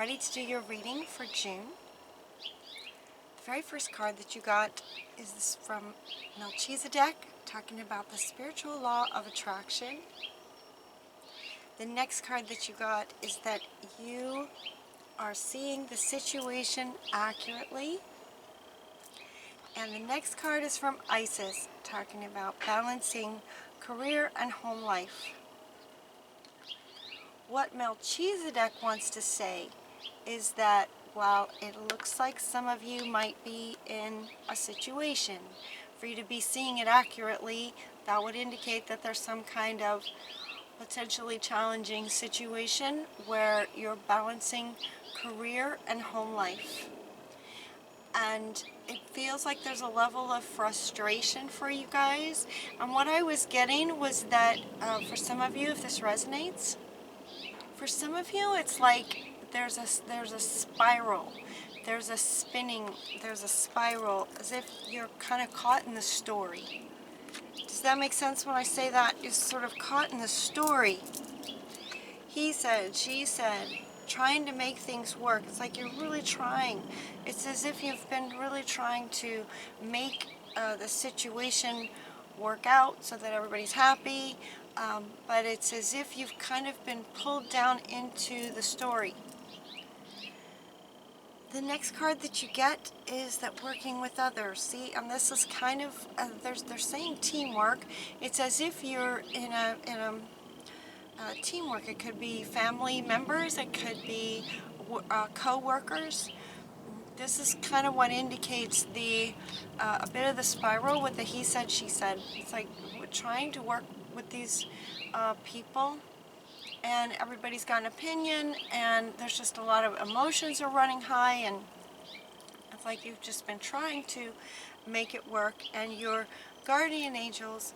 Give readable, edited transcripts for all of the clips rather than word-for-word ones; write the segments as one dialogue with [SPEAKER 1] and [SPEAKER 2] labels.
[SPEAKER 1] Ready to do your reading for June? The very first card that you got is this from Melchizedek, talking about the spiritual law of attraction. The next card that you got is that you are seeing the situation accurately. And the next card is from Isis, talking about balancing career and home life. What Melchizedek wants to say is that while it looks like some of you might be in a situation, for you to be seeing it accurately, that would indicate that there's some kind of potentially challenging situation where you're balancing career and home life. And it feels like there's a level of frustration for you guys. And what I was getting was that for some of you, if this resonates, for some of you, it's like there's a spiral, there's a spinning, there's a spiral, as if you're kind of caught in the story. Does that make sense when I say that? You're sort of caught in the story. He said, she said, trying to make things work. It's like you're really trying. It's as if you've been really trying to make the situation work out so that everybody's happy. But it's as if you've kind of been pulled down into the story. The next card that you get is that working with others. See, and this is kind of, they're saying teamwork. It's as if you're in a teamwork. It could be family members, it could be co-workers. This is kind of what indicates the a bit of the spiral with the he said, she said. It's like we're trying to work with these people, and everybody's got an opinion, and there's just a lot of emotions are running high, and it's like you've just been trying to make it work, and your guardian angels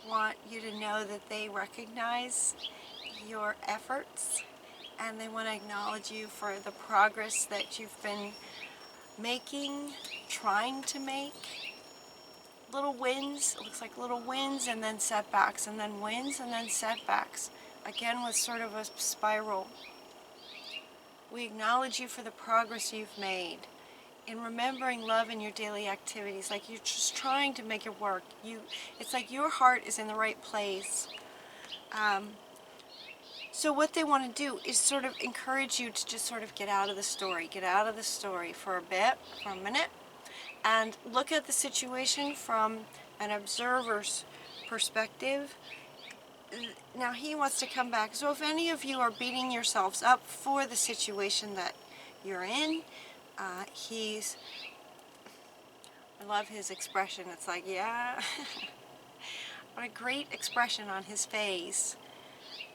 [SPEAKER 1] want you to know that they recognize your efforts, and they want to acknowledge you for the progress that you've been making, trying to make. Little wins, it looks like little wins and then setbacks, and then wins and then setbacks. Again, with sort of a spiral. We acknowledge you for the progress you've made in remembering love in your daily activities. Like you're just trying to make it work. It's like your heart is in the right place. So what they want to do is sort of encourage you to just sort of get out of the story. Get out of the story for a bit, for a minute, and look at the situation from an observer's perspective. Now he wants to come back. So if any of you are beating yourselves up for the situation that you're in, I love his expression. It's like, yeah, what a great expression on his face.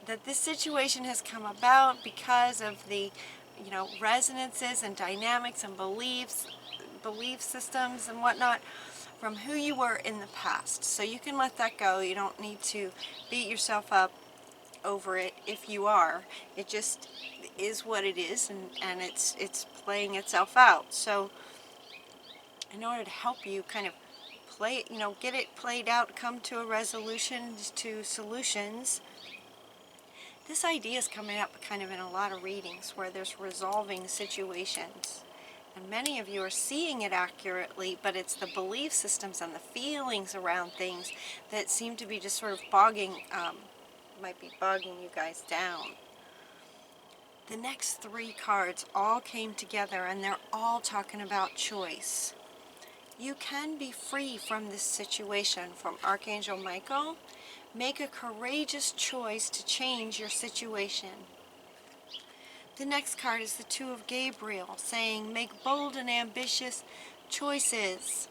[SPEAKER 1] That this situation has come about because of the, resonances and dynamics and belief systems and whatnot from who you were in the past. So you can let that go. You don't need to beat yourself up over it if you are. It just is what it is, and it's playing itself out. So in order to help you kind of play it, get it played out, come to a resolution, to solutions, this idea is coming up kind of in a lot of readings where there's resolving situations. And many of you are seeing it accurately, but it's the belief systems and the feelings around things that seem to be just sort of might be bogging you guys down. The next three cards all came together, and they're all talking about choice. You can be free from this situation. From Archangel Michael, make a courageous choice to change your situation. The next card is the Two of Gabriel, saying, make bold and ambitious choices.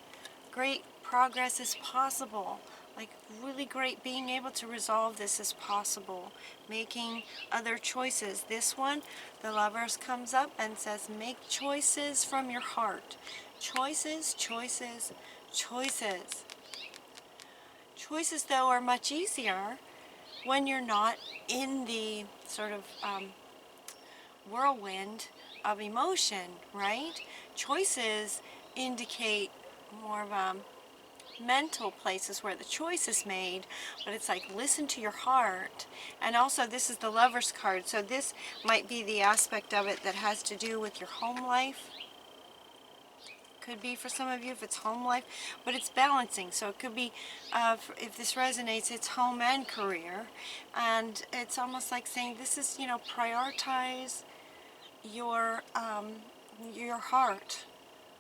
[SPEAKER 1] Great progress is possible. Like really great, being able to resolve this is possible. Making other choices. This one, the Lovers comes up and says, make choices from your heart. Choices, choices, choices. Choices, though, are much easier when you're not in the sort of whirlwind of emotion, right? Choices indicate more of mental places where the choice is made, but it's like listen to your heart. And also this is the Lover's card, so this might be the aspect of it that has to do with your home life. Could be for some of you if it's home life, but it's balancing. So it could be, if this resonates, it's home and career. And it's almost like saying this is, prioritize your heart.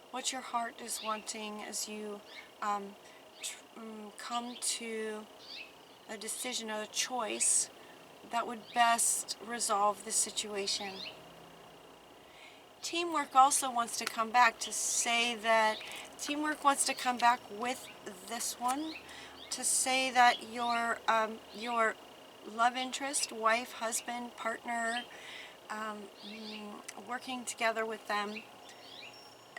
[SPEAKER 1] What your heart is wanting as you come to a decision or a choice that would best resolve this situation. Teamwork also wants to come back to say that teamwork wants to come back with this one to say that your love interest, wife, husband, partner, working together with them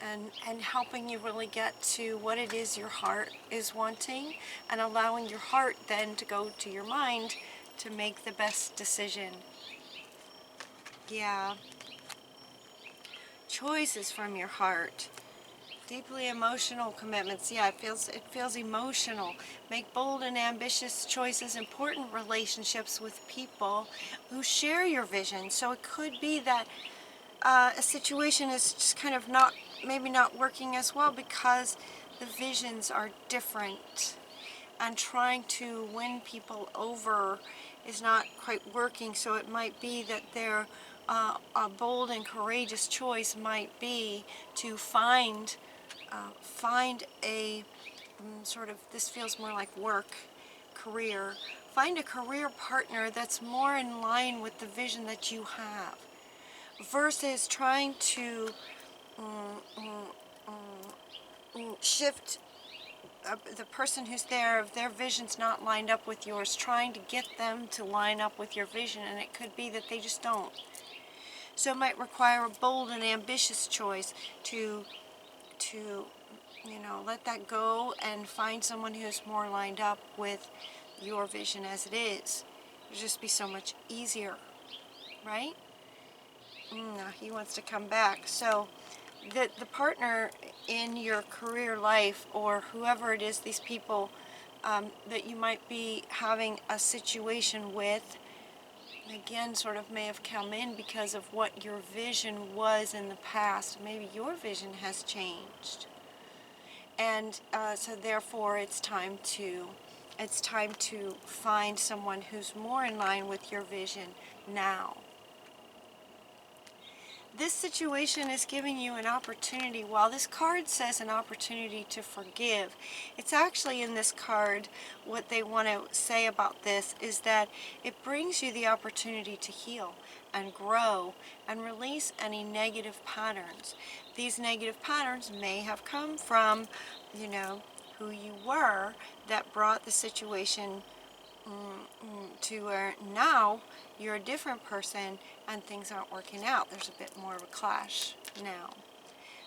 [SPEAKER 1] and helping you really get to what it is your heart is wanting, and allowing your heart then to go to your mind to make the best decision. Yeah. Choices from your heart. Deeply emotional commitments. Yeah, it feels emotional. Make bold and ambitious choices, important relationships with people who share your vision. So it could be that a situation is just kind of maybe not working as well because the visions are different, and trying to win people over is not quite working. So it might be that a bold and courageous choice might be to find a sort of, this feels more like work, career. Find a career partner that's more in line with the vision that you have, versus trying to shift the person who's there, if their vision's not lined up with yours, trying to get them to line up with your vision, and it could be that they just don't. So it might require a bold and ambitious choice to let that go and find someone who's more lined up with your vision as it is. It'll just be so much easier, right? He wants to come back. So the partner in your career life, or whoever it is, these people that you might be having a situation with, again, sort of may have come in because of what your vision was in the past. Maybe your vision has changed. And so therefore it's time to find someone who's more in line with your vision now. This situation is giving you an opportunity. While this card says an opportunity to forgive, it's actually in this card, what they want to say about this is that it brings you the opportunity to heal and grow and release any negative patterns. These negative patterns may have come from, who you were that brought the situation to where now you're a different person and things aren't working out. There's a bit more of a clash now.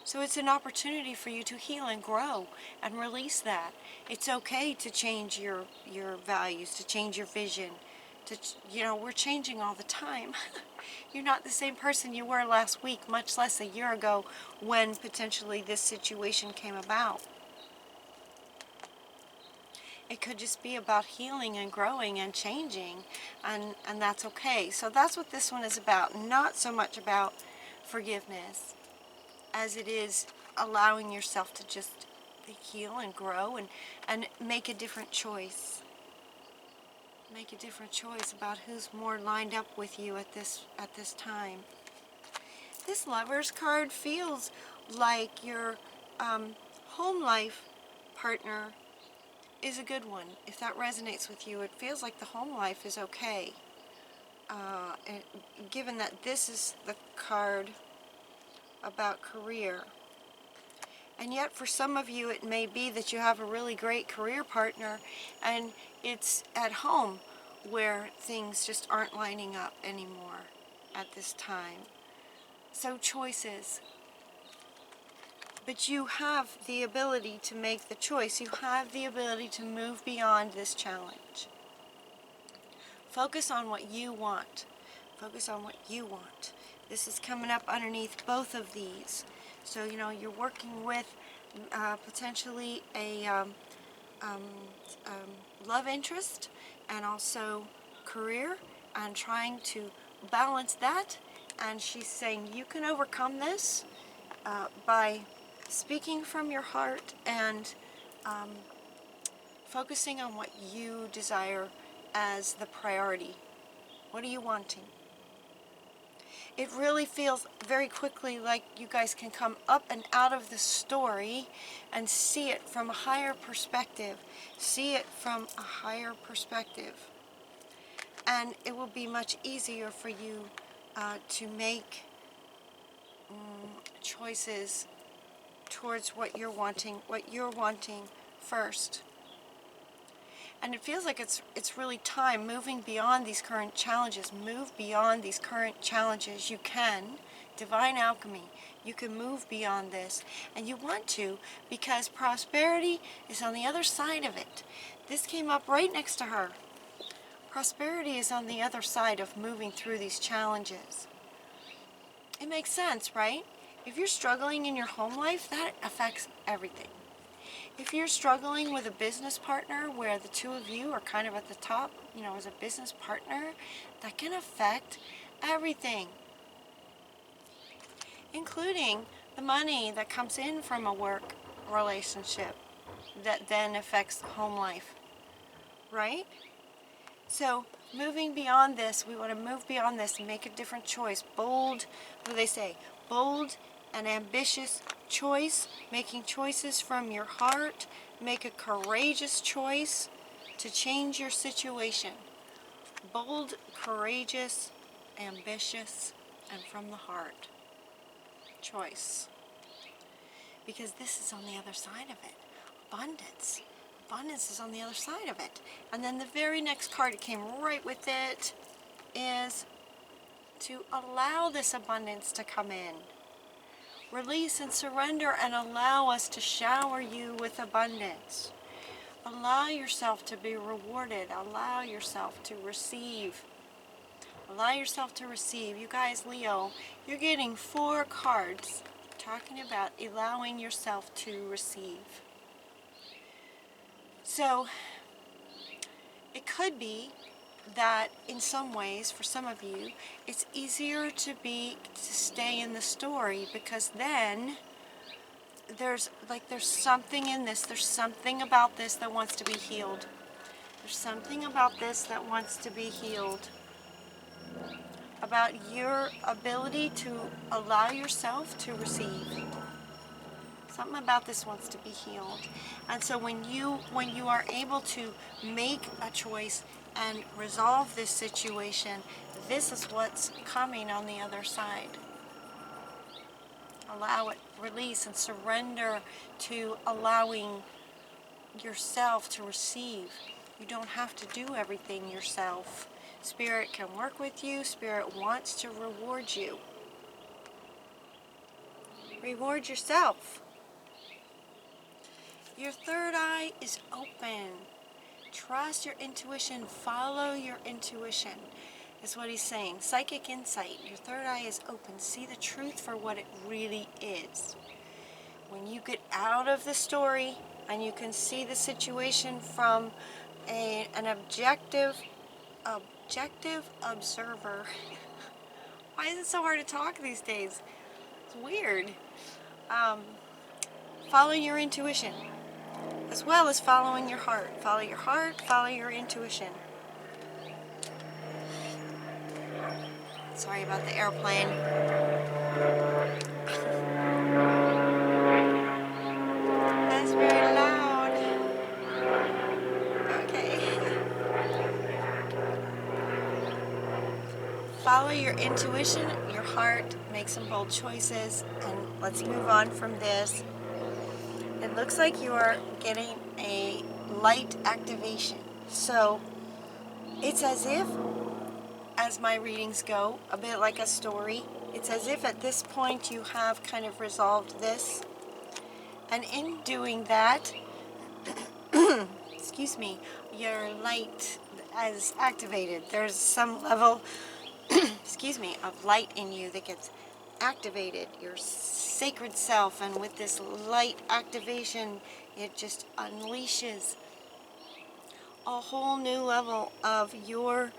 [SPEAKER 1] So it's an opportunity for you to heal and grow and release that. It's okay to change your values, to change your vision. We're changing all the time. You're not the same person you were last week, much less a year ago when potentially this situation came about. It could just be about healing and growing and changing, and that's okay. So that's what this one is about. Not so much about forgiveness as it is allowing yourself to just heal and grow and make a different choice. Make a different choice about who's more lined up with you at this time. This Lover's card feels like your home life partner is a good one. If that resonates with you, it feels like the home life is okay. And given that this is the card about career. And yet for some of you it may be that you have a really great career partner and it's at home where things just aren't lining up anymore at this time. So choices. But you have the ability to make the choice. You have the ability to move beyond this challenge. Focus on what you want. Focus on what you want. This is coming up underneath both of these. So, you're working with potentially a um, love interest and also career, and trying to balance that. And she's saying you can overcome this by speaking from your heart and um, focusing on what you desire as the priority. What are you wanting? It really feels very quickly like you guys can come up and out of the story and see it from a higher perspective. See it from a higher perspective. And it will be much easier for you to make choices towards what you're wanting first. And it feels like it's really time moving beyond these current challenges. Move beyond these current challenges. You can. Divine alchemy. You can move beyond this. And you want to, because prosperity is on the other side of it. This came up right next to her. Prosperity is on the other side of moving through these challenges. It makes sense, right? If you're struggling in your home life, that affects everything. If you're struggling with a business partner where the two of you are kind of at the top, as a business partner, that can affect everything, including the money that comes in from a work relationship that then affects home life, right? So moving beyond this, we want to move beyond this and make a different choice. Bold, what do they say? Bold and ambitious choice, making choices from your heart. Make a courageous choice to change your situation. Bold, courageous, ambitious, and from the heart choice. Because this is on the other side of it. Abundance. Abundance is on the other side of it. And then the very next card that came right with it is to allow this abundance to come in. Release and surrender and allow us to shower you with abundance. Allow yourself to be rewarded. Allow yourself to receive. Allow yourself to receive. You guys, Leo, you're getting 4 cards talking about allowing yourself to receive. So it could be that in some ways, for some of you, it's easier to stay in the story, because then there's something in this, there's something about this that wants to be healed. There's something about this that wants to be healed. About your ability to allow yourself to receive. Something about this wants to be healed. And so when you are able to make a choice and resolve this situation, this is what's coming on the other side. Allow it, release and surrender to allowing yourself to receive. You don't have to do everything yourself. Spirit can work with you. Spirit wants to reward you. Reward yourself. Your third eye is open. Trust your intuition. Follow your intuition, is what he's saying. Psychic insight. Your third eye is open. See the truth for what it really is. When you get out of the story and you can see the situation from an objective observer. Why is it so hard to talk these days? It's weird. Follow your intuition, as well as following your heart. Follow your heart, follow your intuition. Sorry about the airplane. That's very loud. Okay. Follow your intuition, your heart, make some bold choices, and let's move on from this. It looks like you are getting a light activation. So it's as if, as my readings go, a bit like a story, it's as if at this point you have kind of resolved this. And in doing that, excuse me, your light is activated. There's some level, excuse me, of light in you that gets activated, your sacred self, and with this light activation, it just unleashes a whole new level of your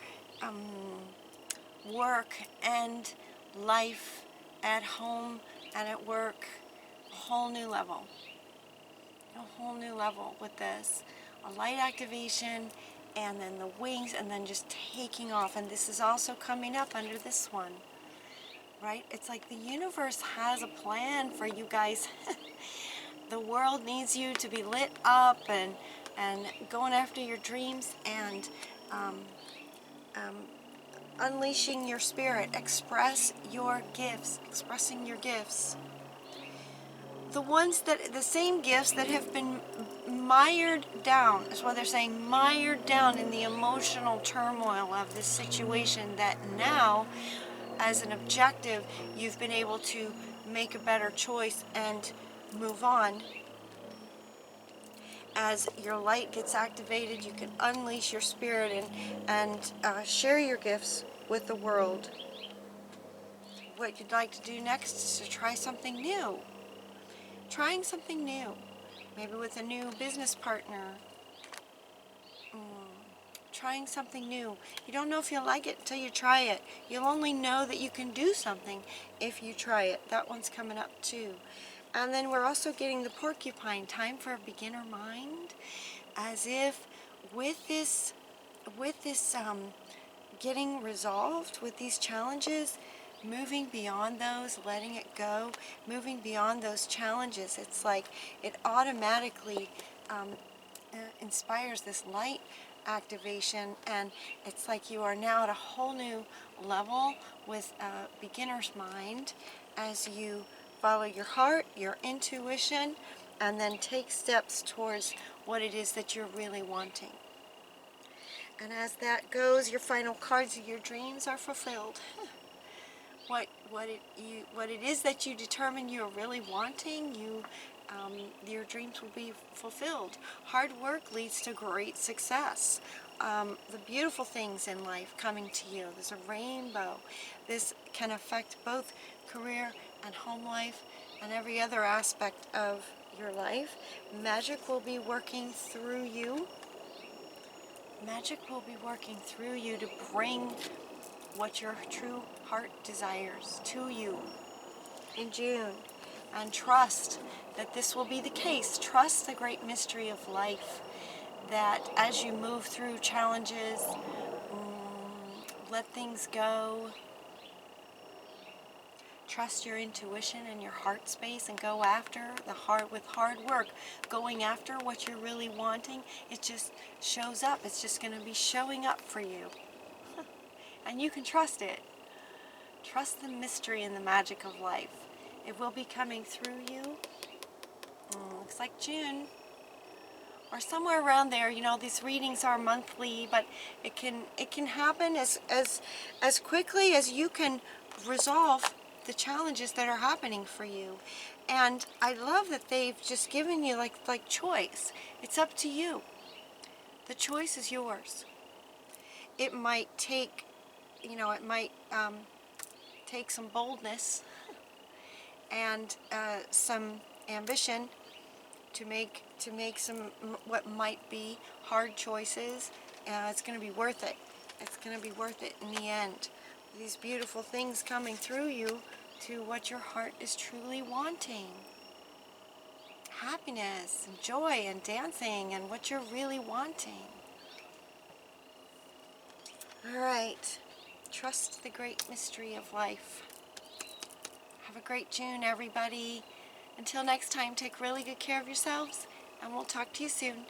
[SPEAKER 1] work and life at home and at work. A whole new level. A whole new level with this. A light activation, and then the wings, and then just taking off. And this is also coming up under this one. Right? It's like the universe has a plan for you guys. The world needs you to be lit up and going after your dreams and unleashing your spirit. Express your gifts. Expressing your gifts. The same gifts that have been mired down, is what they're saying, mired down in the emotional turmoil of this situation, that now, as an objective, you've been able to make a better choice and move on. As your light gets activated, you can unleash your spirit and share your gifts with the world. What you'd like to do next is to try something new. Trying something new. Maybe with a new business partner. Trying something new. You don't know if you'll like it until you try it. You'll only know that you can do something if you try it. That one's coming up too. And then we're also getting the porcupine, time for a beginner mind, as if with this getting resolved with these challenges, moving beyond those, letting it go, moving beyond those challenges. It's like it automatically inspires this light activation, and it's like you are now at a whole new level with a beginner's mind as you follow your heart, your intuition, and then take steps towards what it is that you're really wanting. And as that goes, your final cards of your dreams are fulfilled. What it is that you determine you're really wanting, your dreams will be fulfilled. Hard work leads to great success. The beautiful things in life coming to you. There's a rainbow. This can affect both career and home life and every other aspect of your life. Magic will be working through you. Magic will be working through you to bring what your true heart desires to you in June. And trust that this will be the case. Trust the great mystery of life, that as you move through challenges, let things go. Trust your intuition and your heart space and go after with hard work. Going after what you're really wanting, it just shows up. It's just going to be showing up for you. And you can trust it. Trust the mystery and the magic of life. It will be coming through you. Looks like June. Or somewhere around there. You know, these readings are monthly, but it can happen as quickly as you can resolve the challenges that are happening for you. And I love that they've just given you like choice. It's up to you. The choice is yours. It might take, take some boldness and some ambition to make some what might be hard choices. It's going to be worth it. It's going to be worth it in the end. These beautiful things coming through you to what your heart is truly wanting. Happiness and joy and dancing and what you're really wanting. All right. Trust the great mystery of life. Have a great June, everybody. Until next time, take really good care of yourselves, and we'll talk to you soon.